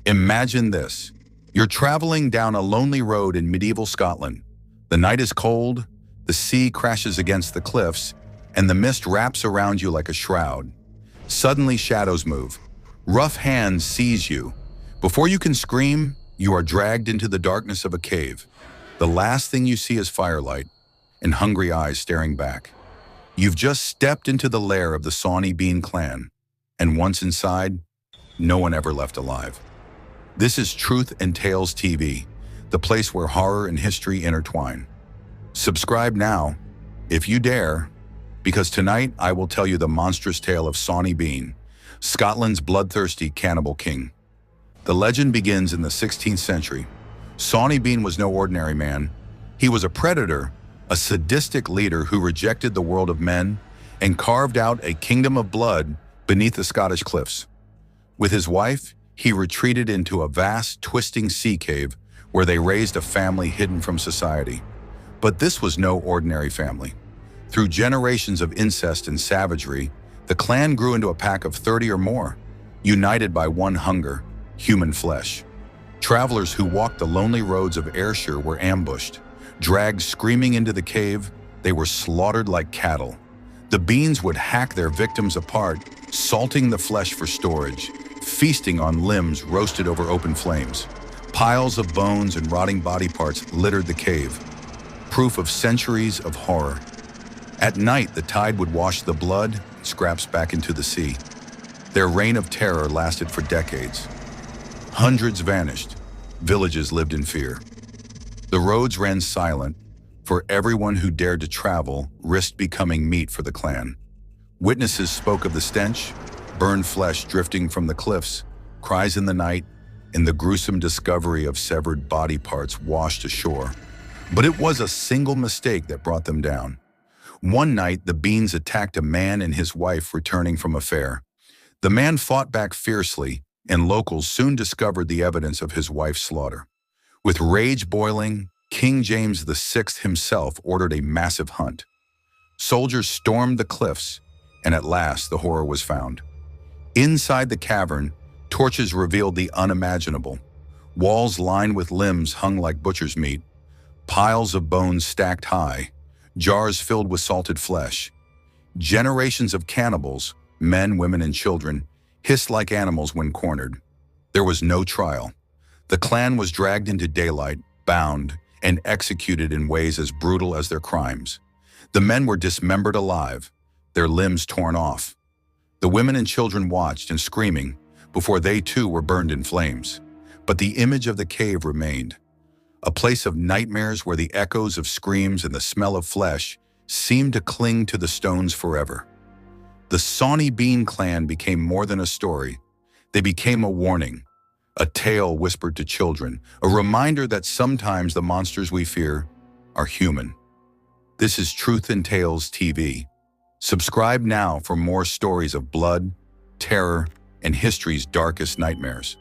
Imagine this. You're traveling down a lonely road in medieval Scotland. The night is cold, the sea crashes against the cliffs, and the mist wraps around you like a shroud. Suddenly, shadows move. Rough hands seize you. Before you can scream, you are dragged into the darkness of a cave. The last thing you see is firelight and hungry eyes staring back. You've just stepped into the lair of the Sawney Bean clan, and once inside, no one ever left alive. This is Truth and Tales TV, the place where horror and history intertwine. Subscribe now, if you dare, because tonight I will tell you the monstrous tale of Sawney Bean, Scotland's bloodthirsty cannibal king. The legend begins in the 16th century. Sawney Bean was no ordinary man. He was a predator, a sadistic leader who rejected the world of men and carved out a kingdom of blood beneath the Scottish cliffs. With his wife, he retreated into a vast, twisting sea cave where they raised a family hidden from society. But this was no ordinary family. Through generations of incest and savagery, the clan grew into a pack of 30 or more, united by one hunger: human flesh. Travelers who walked the lonely roads of Ayrshire were ambushed. Dragged screaming into the cave, they were slaughtered like cattle. The Beans would hack their victims apart, salting the flesh for storage, feasting on limbs roasted over open flames. Piles of bones and rotting body parts littered the cave, proof of centuries of horror. At night, the tide would wash the blood and scraps back into the sea. Their reign of terror lasted for decades. Hundreds vanished. Villages lived in fear. The roads ran silent, for everyone who dared to travel risked becoming meat for the clan. Witnesses spoke of the stench, burned flesh drifting from the cliffs, cries in the night, and the gruesome discovery of severed body parts washed ashore. But it was a single mistake that brought them down. One night, the Beans attacked a man and his wife returning from a fair. The man fought back fiercely, and locals soon discovered the evidence of his wife's slaughter. With rage boiling, King James VI himself ordered a massive hunt. Soldiers stormed the cliffs, and at last the horror was found. Inside the cavern, torches revealed the unimaginable. Walls lined with limbs hung like butcher's meat, piles of bones stacked high, jars filled with salted flesh. Generations of cannibals, men, women, and children, hissed like animals when cornered. There was no trial. The clan was dragged into daylight, bound, and executed in ways as brutal as their crimes. The men were dismembered alive, their limbs torn off. The women and children watched and screaming before they too were burned in flames. But the image of the cave remained, a place of nightmares where the echoes of screams and the smell of flesh seemed to cling to the stones forever. The Sawney Bean clan became more than a story. They became a warning, a tale whispered to children, a reminder that sometimes the monsters we fear are human. This is Truth and Tales TV. Subscribe now for more stories of blood, terror, and history's darkest nightmares.